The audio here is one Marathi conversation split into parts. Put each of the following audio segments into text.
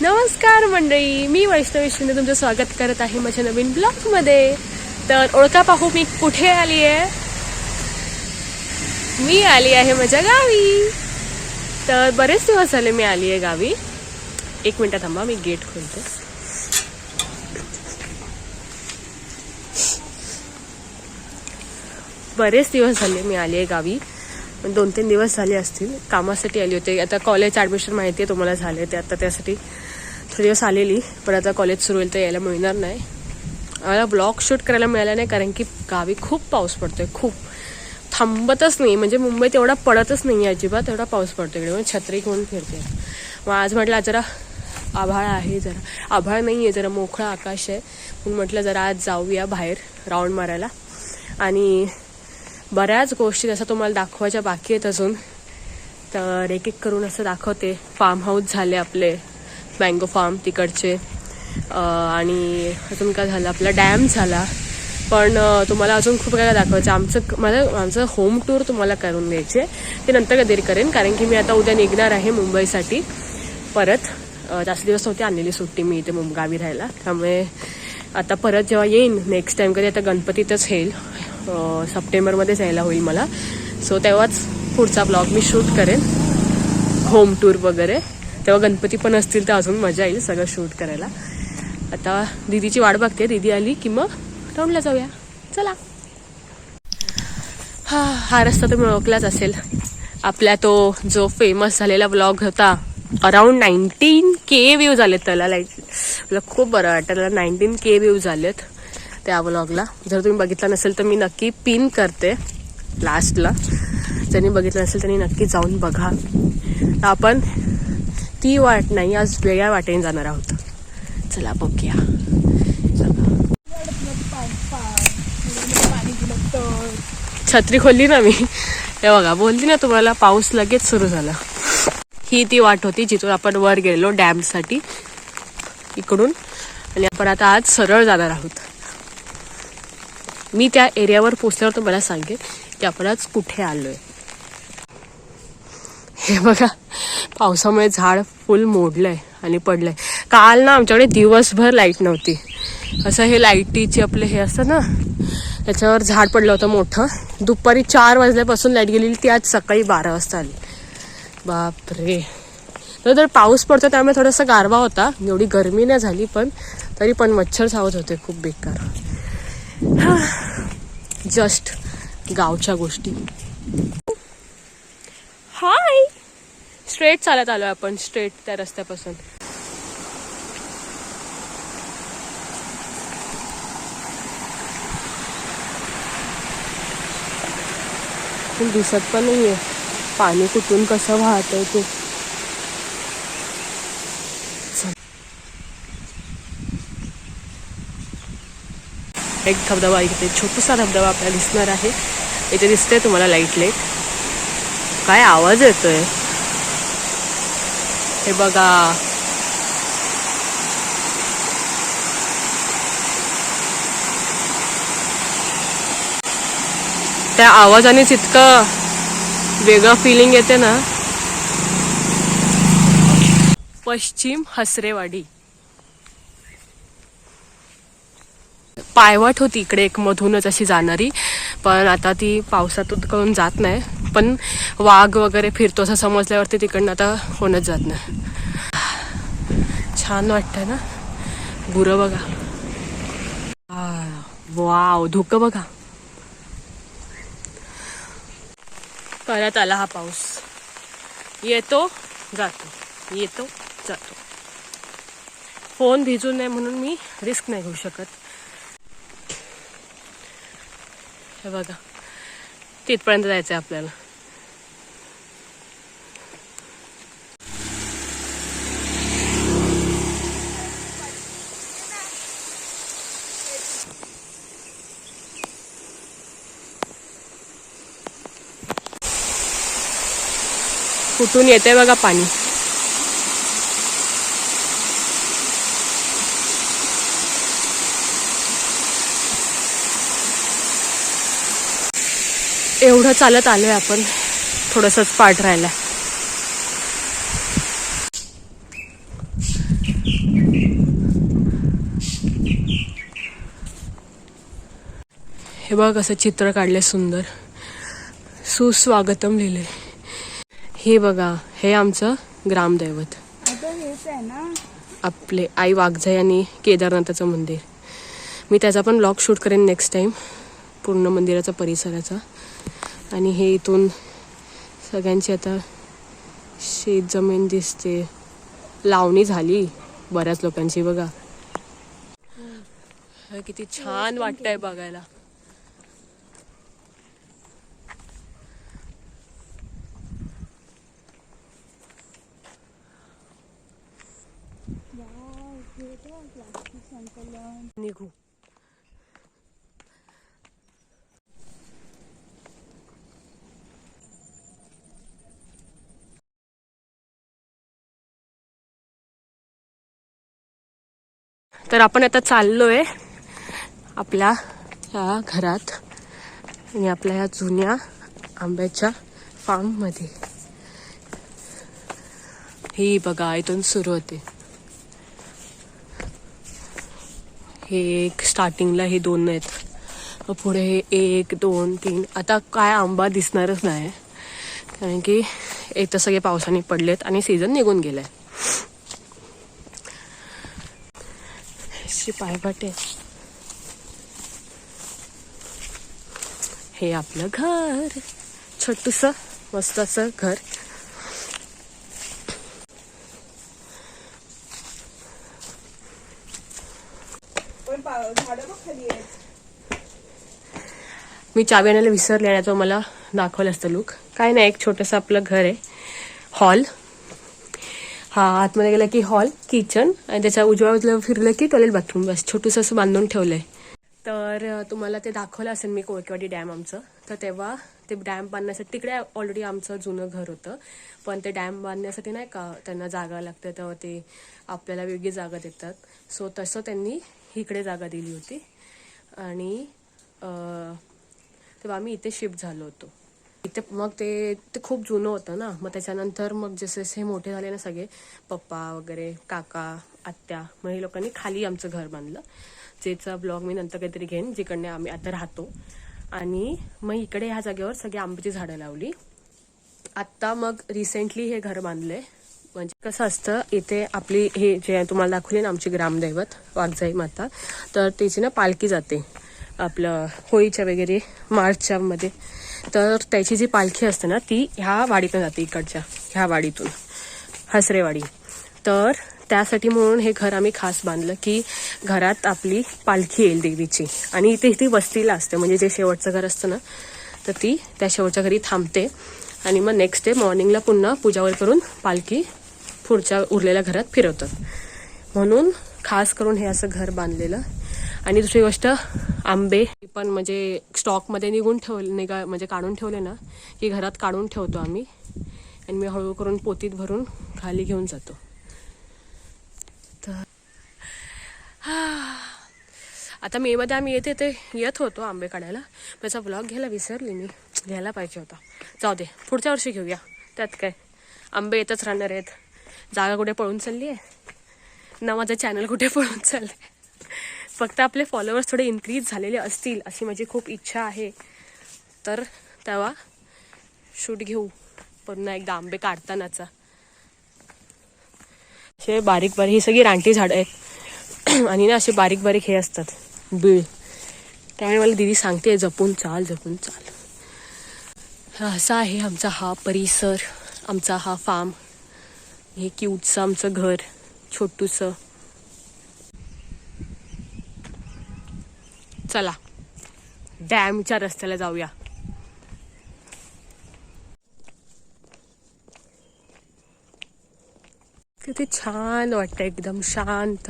नमस्कार मंडळी, मी वैष्णवी शिंदे तुमचं स्वागत करत आहे माझ्या नवीन ब्लॉगमध्ये. तर ओळखा पाहू मी कुठे आली आहे. मी आली आहे माझ्या गावी. तर बरेच दिवस झाले मी आली आहे गावी. एक मिनिट थांबा, मी गेट खोलते. बरेच दिवस झाले मी आली आहे गावी. 2-3 दिवस झाले असतील. कामासाठी आली होते. आता कॉलेज ॲडमिशन माहिती आहे तुम्हाला झाले ते. आता त्यासाठी थोडे दिवस आलेली, पण आता कॉलेज सुरू होईल तर यायला मिळणार नाही. मला ब्लॉग शूट करायला मिळाला नाही कारण की गावी खूप पाऊस पडतोय. खूप थांबतच नाही, म्हणजे मुंबईत एवढा पडतच नाही आहे अजिबात. एवढा पाऊस पडतो इकडे. म्हणजे छत्री घेऊन फिरते. मग आज म्हटलं जरा आभाळ आहे, जरा आभाळ नाही आहे, जरा मोकळं आकाश आहे. म्हणून म्हटलं जरा आज जाऊया बाहेर राऊंड मारायला. आणि बऱ्याच गोष्टी जसं तुम्हाला दाखवायच्या बाकी आहेत अजून, तर एक एक करून असं दाखवते. फार्म हाऊस झाले आपले, मँगो फार्म तिकडचे, आणि अजून काय झालं, आपला डॅम झाला. पण तुम्हाला अजून खूप काय दाखवायचं. आमचं होम टूर तुम्हाला करून द्यायचे, ते नंतर कधी करेन. कारण की मी आता उद्या निघणार आहे मुंबईसाठी परत. जास्त दिवस होती आणलेली सुट्टी मी इथे गावी राहायला. त्यामुळे आता परत जेव्हा येईन नेक्स्ट टाइम कधी, आता गणपतीतच येईल, सप्टेंबरमध्येच यायला होईल मला. सो तेव्हाच पुढचा ब्लॉग मी शूट करेन, होम टूर वगैरे. तेव्हा गणपती पण असतील तर अजून मजा येईल सगळं शूट करायला. आता दीदीची वाट बघते. दीदी आली की मग राऊंडला जाऊया. चला. हा रस्ता तुम्ही ओळखलाच असेल. आपला तो जो फेमस झालेला ब्लॉग होता, अराउंड 19K व्ह्यूज आलेत त्याला. मला खूप बरं वाटतं. त्याला 19K व्ह्यूज आलेत त्या ब्लॉगला. जर तुम्ही बघितला नसेल तर मी नक्की पिन करते लास्टला. ज्यांनी बघितलं नसेल त्यांनी नक्की जाऊन बघा. आपण ती वाट नाही, आज वेगळ्या वाटेने जाणार आहोत. चला बघूया. छत्री खोलली ना मी, हे बघा, बोलली ना तुम्हाला, पाऊस लगेच सुरू झाला. ही ती वाट होती जिथून आपण वर गेलो डॅमसाठी इकडून. आणि आपण आता आज सरळ जाणार आहोत. मी त्या एरियावर पोचल्यावर तुम्हाला सांगेन की आपण आज कुठे आलोय. हे बघा, पावसामुळे झाड फुल मोडलंय आणि पडलंय. काल ना आमच्याकडे दिवसभर लाईट नव्हती. असं हे लाईटीचे आपले हे असतं ना, त्याच्यावर झाड पडलं होतं मोठं. दुपारी 4 वाजल्यापासून लाईट गेलेली, ती आज सकाळी 12 वाजता आली. बापरे. तर पाऊस पडतो त्यामुळे थोडासा गारवा होता. एवढी गरमी नाही झाली, पण तरी पण मच्छर चावत होते खूप बेकार. जस्ट गावच्या गोष्टी. हाय. स्ट्रेट चालत आलोय आपण, स्ट्रेट त्या रस्त्यापासून. दिसत पण नाहीये पाणी कुठून कसं वाहतंय ते. एक धबधबा इथे, छोटासा धबधबा आपल्याला दिसणार आहे. इथे दिसतंय तुम्हाला लाईट. काय आवाज येतोय हे बघा. त्या आवाजानेच इतकं वेगळं फिलिंग येते ना. पश्चिम हसरेवाडी. पायवाट होती इकडे एक मधूनच अशी जाणारी, पण आता ती पावसातून करून जात नाही. पण वाघ वगैरे फिरतो असं समजल्यावरती तिकडनं आता होणच जात नाही. छान वाटतंय ना. गुरं बघा. वाव, धुकं बघा. परत आला हा पाऊस. येतो जातो, येतो जातो. फोन भिजू नये म्हणून मी रिस्क नाही घेऊ शकत. हे बघा, तिथपर्यंत जायचंय आपल्याला. कुठून येते बघा पाणी. एवढं चालत आलोय आपण, थोडंसंच पाठ राहिला. हे बघ कसं चित्र काढले सुंदर, सुस्वागतम लिहिले. हे बघा, हे आमचं ग्रामदैवत, आपले आई वाघजाई आणि केदारनाथाचं मंदिर. मी त्याचा पण ब्लॉग शूट करेन नेक्स्ट टाइम, पूर्ण मंदिराचा परिसराचा. आणि हे इथून सगळ्यांची आता शेत जमीन दिसते, लावणी झाली बऱ्याच लोकांची. बघा किती छान वाटतंय बघायला. निघू. तर आपण आता चाललोय आपल्या ह्या घरात आणि आपल्या ह्या जुन्या आंब्याच्या फार्म मध्ये. ही बघा इथून सुरू होते. हे एक स्टार्टिंगला हे 2 आहेत, पुढे हे 1 2 3. आता काय आंबा दिसणारच नाही, कारण की एक तर सगळे पावसाने पडलेत आणि सीझन निघून गेलाय. पायवाटे. हे आपलं घर, छोटूस मस्त असं घर. मी चावी आणायला विसरले आणि तो मला दाखवलं असतं लुक. काय नाही, एक छोटंसं आपलं घर आहे, हॉल. हा आतमध्ये गेला की हॉल, किचन आणि त्याच्या उजव्या बाजूला फिरलं की टॉयलेट बाथरूम. बस छोटूस असं बांधून ठेवलंय. तर तुम्हाला ते दाखवलं असेल मी कोळकेवाडी डॅम आमचं. तर तेव्हा ते डॅम बांधण्यासाठी तिकडे ऑलरेडी आमचं जुनं घर होतं, पण ते डॅम बांधण्यासाठी नाही का त्यांना जागा लागते, तेव्हा ते आपल्याला वेगळी जागा देतात. सो तसं त्यांनी इकडे जागा दिली होती आणि तेव्हा आम्ही इथे शिफ्ट झालो होतो. इथे मग ते खूप जुनं होतं ना. मग त्याच्यानंतर मग जसे जसे मोठे झाले ना सगळे, पप्पा वगैरे, काका, आत्या, मग हे लोकांनी खाली आमचं घर बांधलं. ज्याचा ब्लॉग मी नंतर काहीतरी घेईन, जिकडे आम्ही आता राहतो. आणि मग इकडे ह्या जागेवर सगळी आंब्याची झाडं लावली. आत्ता मग रिसेंटली हे घर बांधलंय. म्हणजे कसं असतं, इथे आपली हे जे तुम्हाला दाखवली ना आमची ग्रामदैवत वाघजाई माता, तर त्याची ना पालखी जाते आपलं होळीच्या वगैरे मार्चच्या मध्ये. तर त्याची जी पालखी असते ना ती ह्या वाडीतून जाते, इकडच्या ह्या वाडीतून, हसरेवाडी. तर त्यासाठी म्हणून हे घर आम्ही खास बांधलं की घरात आपली पालखी येईल देवीची. आणि इथे वस्तीला असते, म्हणजे जे शेवटचं घर असतं ना, तर ती त्या शेवटच्या घरी थांबते. आणि मग नेक्स्ट डे मॉर्निंगला पुन्हा पूजावर करून पालखी पुढच्या उरलेल्या घरात फिरवतात. म्हणून खास करून हे असं घर बांधलेलं. आणि दुसरी गोष्ट, आंबे पण म्हणजे स्टॉकमध्ये म्हणजे काढून ठेवले ना की घरात काढून ठेवतो आम्ही, आणि मी हळू करून पोतीत भरून खाली घेऊन जातो. तर आता मेमध्ये आम्ही येत होतो आंबे काढायला. त्याचा ब्लॉग घ्यायला विसरली मी, घ्यायला पाहिजे होता. जाऊ दे, पुढच्या वर्षी घेऊया. त्यात काय, आंबे येतच राहणार आहेत. जागा कुठे पळून चालली आहे ना, माझं चॅनल कुठे पळून चाललंय. फक्त आपले फॉलोअर्स थोडे इन्क्रीज झालेले असतील अशी माझी खूप इच्छा आहे. तर तेव्हा शूट घेऊ पुन्हा एकदा आंबे काढतानाचा. असे बारीक बारीक ही सगळी रानटी झाडं आहेत आणि ना असे बारीक बारीक हे असतात बीळ. त्यामुळे मला दीदी सांगते जपून चाल, जपून चाल. असा आहे आमचा हा परिसर, आमचा हा फार्म. हे क्यूटचं आमचं घर, छोटूसं. चला डॅमच्या रस्त्याला जाऊया. किती छान वाटतं, एकदम शांत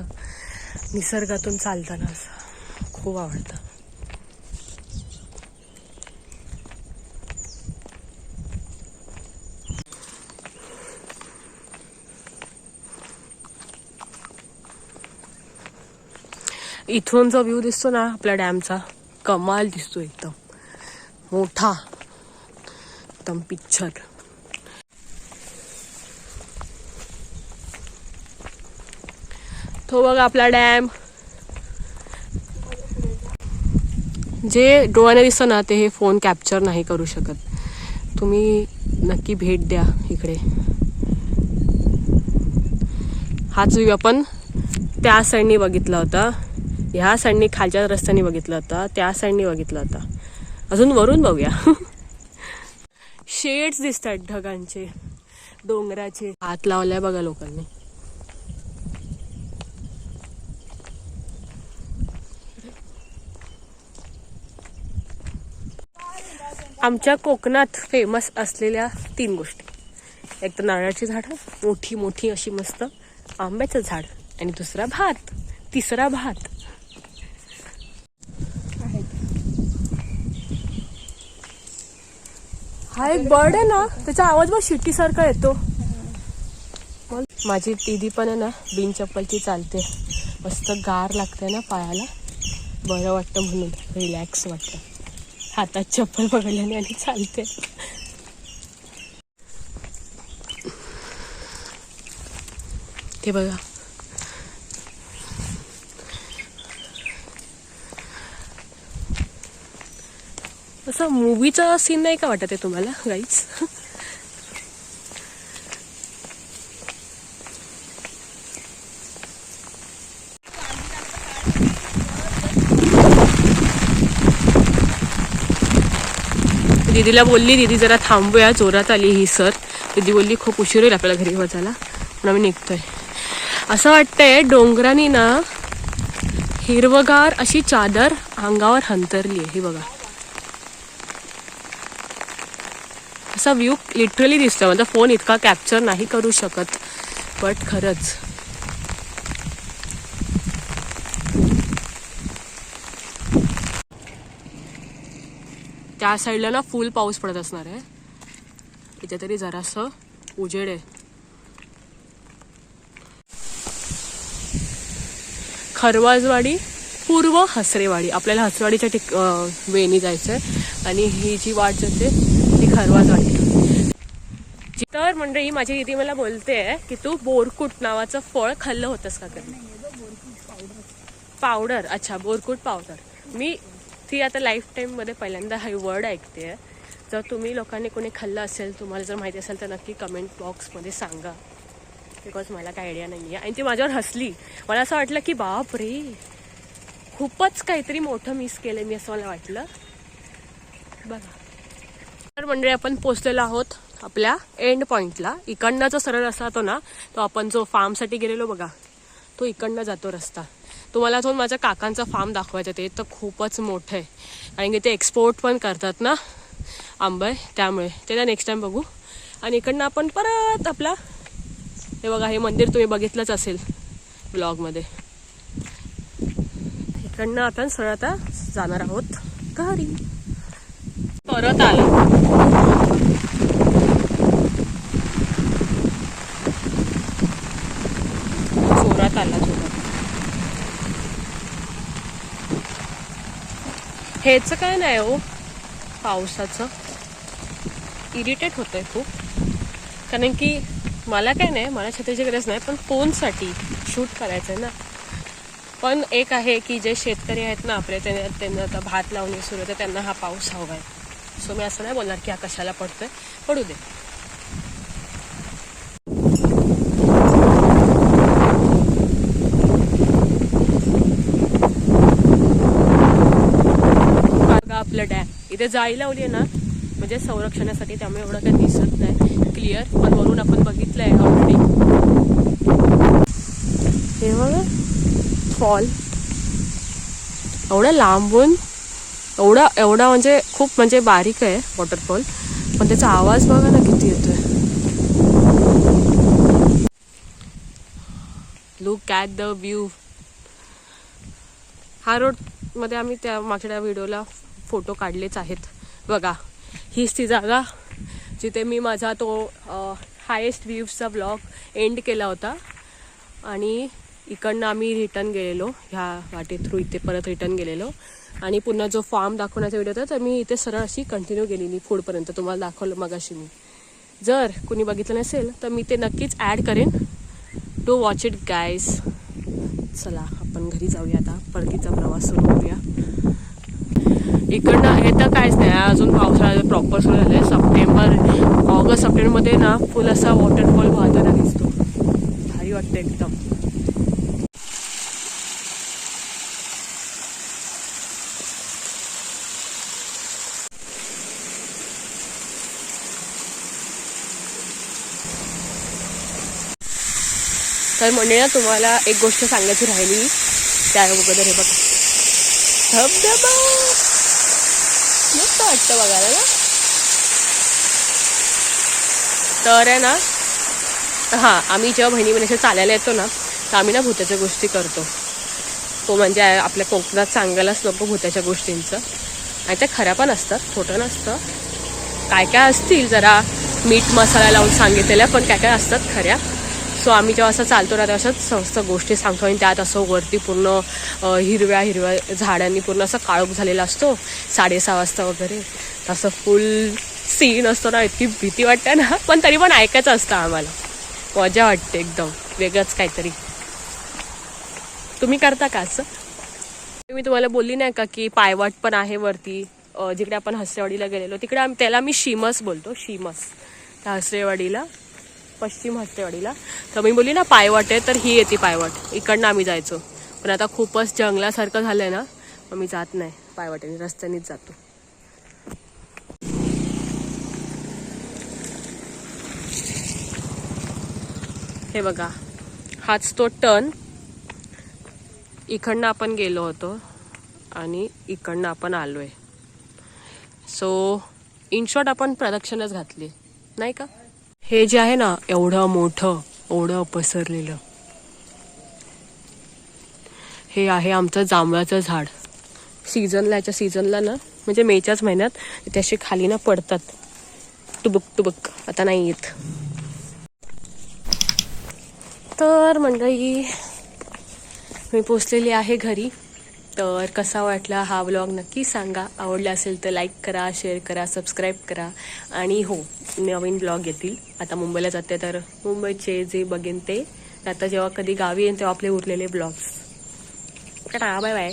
निसर्गातून चालताना असं खूप आवडतं. इथून जो व्ह्यू दिसतो ना आपल्या डॅमचा, कमाल दिसतो, एकदम मोठा, एकदम पिक्चर. तो बघा आपला डॅम. जे डोळ्याने दिसतं ना ते हे फोन कॅप्चर नाही करू शकत. तुम्ही नक्की भेट द्या इकडे. हाच व्ह्यू आपण त्या साईडनी बघितला होता, ह्या साईडनी खालच्या रस्त्याने बघितला होता, त्या साईडनी बघितला होता. अजून वरून बघूया. शेड्स दिसतात ढगांचे, डोंगराचे. हात लावलाय बघा लोकांनी. आमच्या कोकणात फेमस असलेल्या 3 गोष्टी, एक तर नारळाची झाडं मोठी मोठी अशी मस्त, आंब्याचं झाड, आणि दुसरा भात, तिसरा भात. हा एक बर्ड आहे ना, त्याचा आवाज बघ शिट्टी सारखा येतो. माझी दीदी पण आहे ना बिन चप्पलची चालते. मस्त गार लागते ना पायाला, बरं वाटतं म्हणून, रिलॅक्स वाटतं. हातात चप्पल पकडल्याने आणि चालते. ते बघा, असं मूवीचा सीन नाही का वाटत आहे तुम्हाला गाईज? दीदीला बोलली, दीदी जरा थांबूया, जोरात आली ही सर. दीदी बोलली खूप उशीर होईल आपल्याला घरी पोचायला, म्हणून आम्ही निघतोय. असं वाटतंय डोंगरांनी ना हिरवगार अशी चादर अंगावर हंतरली आहे. ही बघा, असा व्ह्यू लिटरली दिसतोय. माझा फोन इतका कॅप्चर नाही करू शकत, बट खरंच त्या साईडला ना फुल पाऊस पडत असणार आहे. इथे तरी जरासं उजेड आहे. खरवाजवाडी, पूर्व हसरेवाडी. आपल्याला हसरेवाडीच्या वेणी जायचंय, आणि ही जी वाट जाते ती खरवाजवाडी. तर मंडळी, माझी दीदी मला बोलते की तू बोरकुट नावाचं फळ खाल्लं होतंस का कधी? पावडर, अच्छा, बोरकुट पावडर. मी ती आता लाईफ टाईममध्ये पहिल्यांदा हा वर्ड ऐकते. जर तुम्ही लोकांनी कोणी खाल्लं असेल, तुम्हाला जर माहिती असेल तर नक्की कमेंट बॉक्समध्ये सांगा, बिकॉज मला काय आयडिया नाही आहे. आणि ती माझ्यावर हसली. मला असं वाटलं की बाप रे, खूपच काहीतरी मोठं मिस केलं मी, असं मला वाटलं. बघा, तर मंडळी आपण पोचलेलो आहोत आपल्या एंड पॉईंटला. इकडनं जो सरळ रस्ता जातो ना, तो आपण जो फार्मसाठी गेलेलो बघा, तो इकडनं जातो रस्ता. तुम्हाला तो माझ्या काकांचा फार्म दाखवायचं, ते तर खूपच मोठं आहे, कारण की ते एक्सपोर्ट पण करतात ना आंबे, त्यामुळे त्याला नेक्स्ट टाइम बघू. आणि इकडनं आपण परत आपला, हे बघा, हे मंदिर तुम्ही बघितलंच असेल ब्लॉगमध्ये. इकडनं आपण सरळ आता जाणार आहोत घरी. परत आलो, जोरात आला, जोरात. हेच काय नाही हो, पावसाचं इरिटेट होतंय खूप. कारण की मला काय नाही, मला छत्रीची गरज नाही, पण फोनसाठी शूट करायचं आहे ना. पण एक आहे की जे शेतकरी आहेत ना आपले, त्यांना आता भात लावणी सुरू होते, त्यांना हा पाऊस हवा आहे. सो मी असं नाही बोलणार की हा कशाला पडतोय, पडू दे. आपलं डॅम इथे जाळी लावली आहे ना, म्हणजे संरक्षणासाठी, त्यामुळे एवढं काही दिसत नाही क्लिअर, पण वरून आपण बघितलंय ऑलरेडी. हे बघा फॉल, एवढं लांबून, एवढा म्हणजे खूप म्हणजे बारीक आहे वॉटरफॉल, पण त्याचा आवाज बघा ना किती येतोय. Look at the view. हा रोड मध्ये आम्ही त्या मागच्या व्हिडिओला फोटो काढलेच आहेत. बघा, हीच ती जागा जिथे मी माझा तो हायेस्ट व्ह्यूजचा ब्लॉग एंड केला होता. आणि इकडनं आम्ही रिटर्न गेलेलो, ह्या वाटे थ्रू इथे परत रिटर्न गेलेलो. आणि पुन्हा जो फार्म दाखवण्याचा व्हिडिओ होता, तर मी इथे सरळ अशी कंटिन्यू गेलेली पुढपर्यंत. तुम्हाला दाखवलं मगाशी मी. जर कुणी बघितलं नसेल तर मी ते नक्कीच ॲड करेन. Do watch it guys. चला आपण घरी जाऊया आता, परतीचा प्रवास सुरू करूया. इकडनं हे तर काहीच नाही अजून पावसाळा प्रॉपर सुरू झालं आहे. ऑगस्ट सप्टेंबरमध्ये ना फुल असा वॉटरफॉल वाहताना दिसतो. भारी वाटतं एकदम. तर म्हणजे ना तुम्हाला एक गोष्ट सांगायची राहिली त्या अगोदर हे बघा धबधबा मस्त वाटतं बघायला ना. तर आहे ना हां आम्ही जेव्हा बहिणी चालायला येतो ना तर आम्ही ना भूताच्या गोष्टी करतो. तो म्हणजे आपल्या कोकणात सांगायलाच नको भूताच्या गोष्टींचं. आणि त्या खऱ्या पण असतात, खोटं नसतं. काय काय असतील जरा मीठ मसाला लावून सांगितलेल्या, पण काय काय असतात खऱ्या. सो आम्ही जेव्हा असं चालतो ना तेव्हा असंच मस्त गोष्टी सांगतो. आणि त्यात असं वरती पूर्ण हिरव्या हिरव्या झाडांनी पूर्ण असं काळोख झालेला असतो 6:30 वाजता वगैरे. तसं फुल सीन असतो ना, इतकी भीती वाटते ना, पण तरी पण ऐकायचं असतं आम्हाला. मजा वाटते एकदम वेगळंच काहीतरी. तुम्ही करता का असं? मी तुम्हाला बोलली नाही का की पायवाट पण आहे वरती. जिकडे आपण हसरेवाडीला गेलेलो तिकडे त्याला मी शिमस बोलतो. शिमस त्या हसरेवाडीला, पश्चिम हसरेवाडीला. तर मी बोलली ना पायवाट आहे, तर ही येते पायवाट. इकडनं आम्ही जायचो, पण आता खूपच जंगलासारखं झालंय ना, मग मी जात नाही पायवाटेने, रस्त्यानेच जातो. हे बघा हाच तो टर्न. इकडनं आपण गेलो होतो आणि इकडनं आपण आलोय. सो इन शॉर्ट आपण प्रदक्षिणच घातली नाही का. हे जे आहे ना एवढं मोठं एवढं पसरलेलं, हे आहे आमचं जांभळाचं झाड. याच्या सीझनला ना म्हणजे मेच्याच महिन्यात त्याशी खाली ना पडतात टुबुक टुबुक. आता नाही येत. तर मंडळी मी पोचलेली आहे घरी. तर कसा वाटला हा व्लॉग नक्की सांगा. आवडला असेल तर लाईक करा, शेअर करा, सबस्क्राईब करा. आणि हो, नवीन ब्लॉग येतील. आता मुंबईला जाते तर मुंबईचे जे बघेन ते. आता जेव्हा कधी गावी येईन तेव्हा आपले उरलेले ब्लॉग्स. Tata, bye bye.